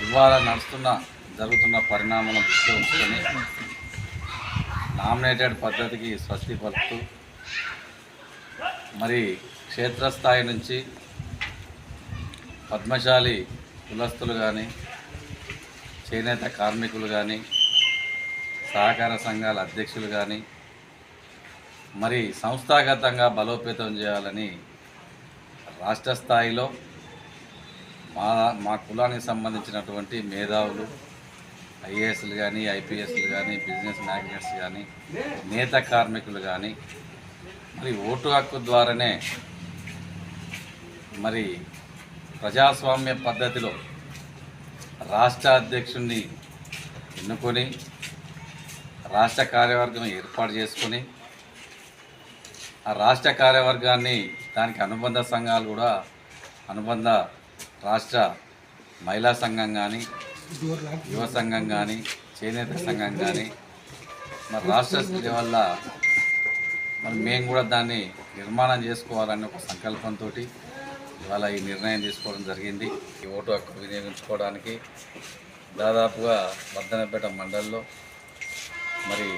ఇవాళ జరుగుతున్న పరిణామాలను దృష్టిలో ఉంచుకొని నామినేటెడ్ పద్ధతికి స్వస్తి పలుకుతూ మరి క్షేత్రస్థాయి నుంచి పద్మశాలి కులస్తులు కానీ చేనేత కార్మికులు కానీ సహకార సంఘాల అధ్యక్షులు కానీ మరి సంస్థాగతంగా బలోపేతం చేయాలని రాష్ట్ర స్థాయిలో మా కులానికి సంబంధించినటువంటి మేధావులు ఐఏఎస్లు కానీ ఐపీఎస్లు కానీ బిజినెస్ మ్యాగ్నెట్స్ కానీ నేత కార్మికులు కానీ మరి ఓటు హక్కు ద్వారానే మరి ప్రజాస్వామ్య పద్ధతిలో రాష్ట్ర అధ్యక్షుడిని ఎన్నుకొని రాష్ట్ర కార్యవర్గం ఏర్పాటు చేసుకొని ఆ రాష్ట్ర కార్యవర్గాన్ని దానికి అనుబంధ సంఘాలు కూడా అనుబంధ రాష్ట్ర మహిళా సంఘం కానీ యువ సంఘం కానీ చేనేత సంఘం కానీ మరి రాష్ట్ర లెవెల్లో మరి మేము కూడా దాన్ని నిర్మాణం చేసుకోవాలని ఒక సంకల్పంతో ఇవాళ ఈ నిర్ణయం తీసుకోవడం జరిగింది. ఈ ఓటు హక్కు వినియోగించుకోవడానికి దాదాపుగా వర్ధనపేట మండలంలో మరి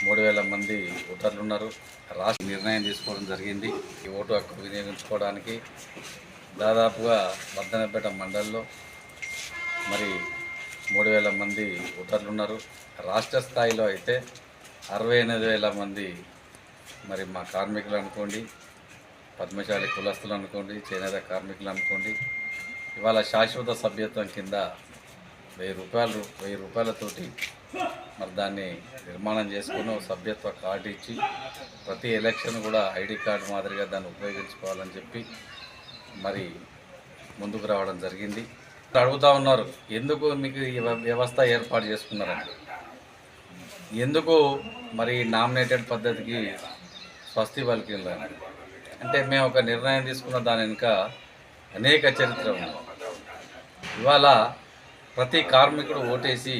3000 మంది ఓటర్లు ఉన్నారు. రాష్ట్ర నిర్ణయం తీసుకోవడం జరిగింది. ఈ ఓటు హక్కు వినియోగించుకోవడానికి దాదాపుగా వర్ధనపేట మండలంలో మరి 3000 మంది ఓటర్లు ఉన్నారు. రాష్ట్ర స్థాయిలో అయితే 68,000 మంది మరి మా కార్మికులు అనుకోండి, పద్మశాలి కులస్తులు అనుకోండి, చేనేత కార్మికులు అనుకోండి, ఇవాళ శాశ్వత సభ్యత్వం కింద 1000 రూపాయలతోటి మరి దాన్ని నిర్మాణం చేసుకుని సభ్యత్వ కార్డు ఇచ్చి ప్రతి ఎలక్షన్ కూడా ఐడి కార్డు మాదిరిగా దాన్ని ఉపయోగించుకోవాలని చెప్పి మరి ముందుకు రావడం జరిగింది. అడుగుతూ ఉన్నారు, ఎందుకు మీకు ఈ వ్యవస్థ ఏర్పాటు చేసుకున్నారని. ఎందుకు మరి నామినేటెడ్ పద్ధతికి స్వస్తి పలికిందని అంటే మేము ఒక నిర్ణయం తీసుకున్న దాని వెనుక అనేక చరిత్ర ఉంది. ఇవాళ ప్రతి కార్మికుడు ఓటేసి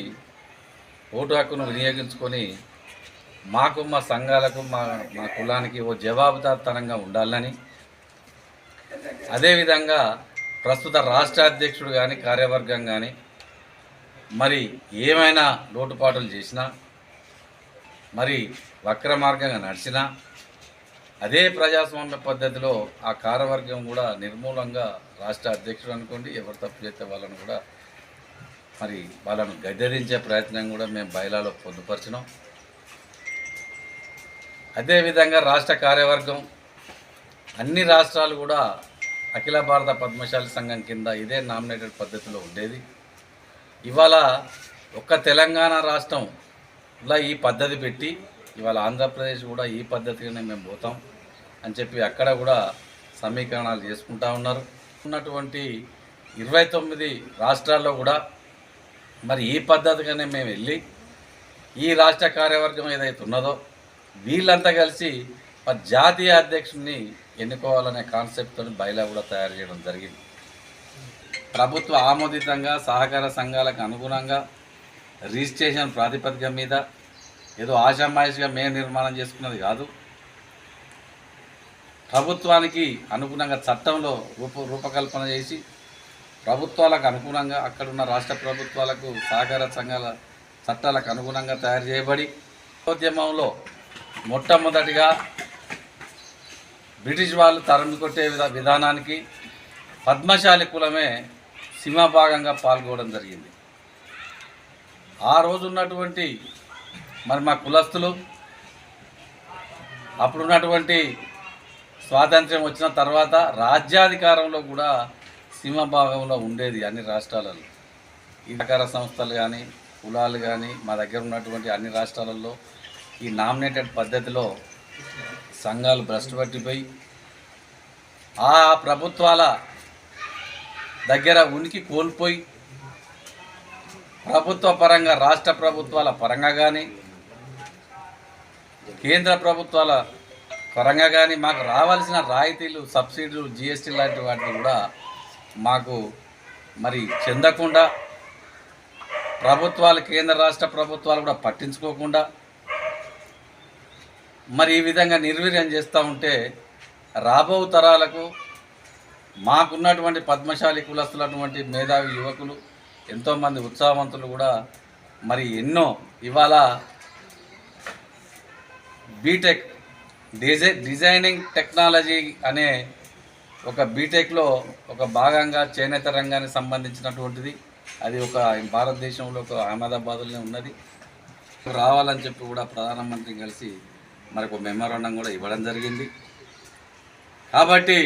ఓటు హక్కును వినియోగించుకొని మాకు మా సంఘాలకు మా కులానికి ఓ జవాబుదారితనంగా ఉండాలని, అదేవిధంగా ప్రస్తుత రాష్ట్ర అధ్యక్షుడు కానీ కార్యవర్గం కానీ మరి ఏమైనా లోటుపాటులు చేసినా మరి వక్ర మార్గంగా నడిచినా అదే ప్రజాస్వామ్య పద్ధతిలో ఆ కార్యవర్గం కూడా నిర్మూలంగా రాష్ట్ర అధ్యక్షుడు అనుకోండి ఎవరు తప్పు చేస్తే వాళ్ళను కూడా మరి వాళ్ళను గద్దెదించే ప్రయత్నం కూడా మేము బయలాలో పొందుపరిచినాం. అదేవిధంగా రాష్ట్ర కార్యవర్గం అన్ని రాష్ట్రాలు కూడా అఖిల భారత పద్మశాలి సంఘం కింద ఇదే నామినేటెడ్ పద్ధతిలో ఉండేది. ఇవాళ ఒక్క తెలంగాణ రాష్ట్రం ఇలా ఈ పద్ధతి పెట్టి ఇవాళ ఆంధ్రప్రదేశ్ కూడా ఈ పద్ధతిగానే మేము పోతాం అని చెప్పి అక్కడ కూడా సమీకరణాలు చేసుకుంటా ఉన్నారు. ఉన్నటువంటి 29 రాష్ట్రాల్లో కూడా మరి ఈ పద్ధతిగానే మేము వెళ్ళి ఈ రాష్ట్ర కార్యవర్గం ఏదైతే ఉన్నదో వీళ్ళంతా కలిసి మరి జాతీయ అధ్యక్షుడిని ఎన్నుకోవాలనే కాన్సెప్ట్తో బైలా కూడా తయారు చేయడం జరిగింది. ప్రభుత్వ ఆమోదితంగా సహకార సంఘాలకు అనుగుణంగా రిజిస్ట్రేషన్ ప్రాతిపదిక మీద ఏదో ఆషామాయిషిగా మేము నిర్మాణం చేసుకున్నది కాదు. ప్రభుత్వానికి అనుగుణంగా చట్టంలో రూపకల్పన చేసి ప్రభుత్వాలకు అనుగుణంగా అక్కడున్న రాష్ట్ర ప్రభుత్వాలకు సహకార సంఘాల చట్టాలకు అనుగుణంగా తయారు చేయబడి ఉద్యమంలో మొట్టమొదటిగా బ్రిటిష్ వాళ్ళు తరిమి కొట్టే విధానానికి పద్మశాలి కులమే సింహభాగంగా పాల్గొనడం జరిగింది. ఆ రోజు ఉన్నటువంటి మరి మా కులస్తులు అప్పుడున్నటువంటి స్వాతంత్ర్యం వచ్చిన తర్వాత రాజ్యాధికారంలో కూడా సింహభాగంలో ఉండేది అన్ని రాష్ట్రాలలో. ఈ సహకార సంస్థలు కానీ కులాలు కానీ మా దగ్గర ఉన్నటువంటి అన్ని రాష్ట్రాలలో ఈ నామినేటెడ్ పద్ధతిలో సంఘాలు భ్రష్టు పట్టిపోయి ఆ ప్రభుత్వాల దగ్గర ఉనికి కోల్పోయి ప్రభుత్వ పరంగా రాష్ట్ర ప్రభుత్వాల పరంగా కానీ కేంద్ర ప్రభుత్వాల పరంగా కానీ మాకు రావాల్సిన రాయితీలు సబ్సిడీలు జిఎస్టీ లాంటి వాటిని కూడా మాకు మరి చెందకుండా ప్రభుత్వాలు కేంద్ర రాష్ట్ర ప్రభుత్వాలు కూడా పట్టించుకోకుండా మరి ఈ విధంగా నిర్వీర్యం చేస్తూ ఉంటే రాబో తరాలకు మాకున్నటువంటి పద్మశాలి కులస్తులటువంటి మేధావి యువకులు ఎంతోమంది ఉత్సాహవంతులు కూడా మరి ఎన్నో ఇవాళ బీటెక్ డిజైనింగ్ టెక్నాలజీ అనే ఒక బీటెక్లో ఒక భాగంగా చేనేత రంగానికి సంబంధించినటువంటిది. అది ఒక భారతదేశంలో ఒక అహ్మదాబాద్లోనే ఉన్నది. రావాలని చెప్పి కూడా ప్రధానమంత్రిని కలిసి మరి ఒక మెమోరాండం కూడా ఇవ్వడం జరిగింది. కాబట్టి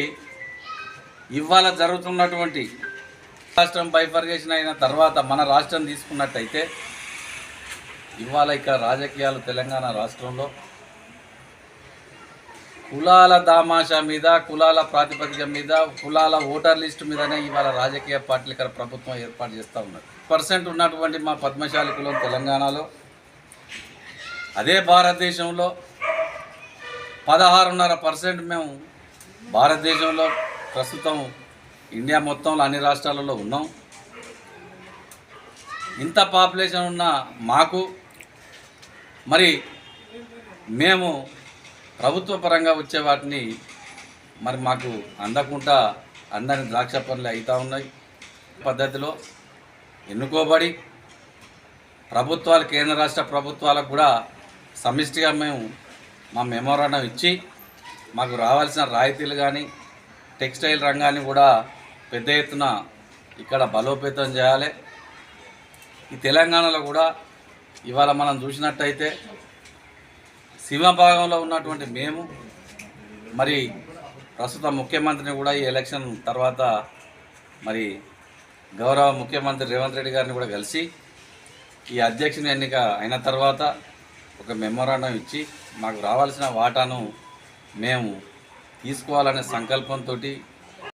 ఇవాళ జరుగుతున్నటువంటి రాష్ట్రం బైఫర్గేషన్ అయిన తర్వాత మన రాష్ట్రం తీసుకున్నట్టయితే ఇవాళ ఇక్కడ రాజకీయాలు తెలంగాణ రాష్ట్రంలో కులాల దామాషా మీద, కులాల ప్రాతిపదిక మీద, కులాల ఓటర్ లిస్టు మీదనే ఇవాళ రాజకీయ పార్టీలు ఇక్కడ ప్రభుత్వం ఏర్పాటు చేస్తూ ఉన్నారు. 1% ఉన్నటువంటి మా పద్మశాలి కులం తెలంగాణలో, అదే భారతదేశంలో 16.5% మేము భారతదేశంలో ప్రస్తుతం ఇండియా మొత్తంలో అన్ని రాష్ట్రాలలో ఉన్నాం. ఇంత పాపులేషన్ ఉన్న మాకు మరి మేము ప్రభుత్వ పరంగా వచ్చే వాటిని మరి మాకు అందకుండా అందరిని ద్రాక్ష పనులు అవుతూ ఉన్నాయి. పద్ధతిలో ఎన్నుకోబడి ప్రభుత్వాలు, కేంద్ర రాష్ట్ర ప్రభుత్వాలకు కూడా సమిష్టిగా మేము మా మెమోరాండం ఇచ్చి మాకు రావాల్సిన రాయితీలు కానీ టెక్స్టైల్ రంగాన్ని కూడా పెద్ద ఎత్తున ఇక్కడ బలోపేతం చేయాలి. ఈ తెలంగాణలో కూడా ఇవాళ మనం చూసినట్టయితే సింహభాగంలో ఉన్నటువంటి మేము మరి ప్రస్తుత ముఖ్యమంత్రిని కూడా ఈ ఎలక్షన్ తర్వాత మరి గౌరవ ముఖ్యమంత్రి రేవంత్ రెడ్డి గారిని కూడా కలిసి ఈ అధ్యక్షుని ఎన్నిక అయిన తర్వాత ఒక మెమోరాండం ఇచ్చి మాకు రావాల్సిన వాటాను మేము తీసుకోవాలనే సంకల్పంతో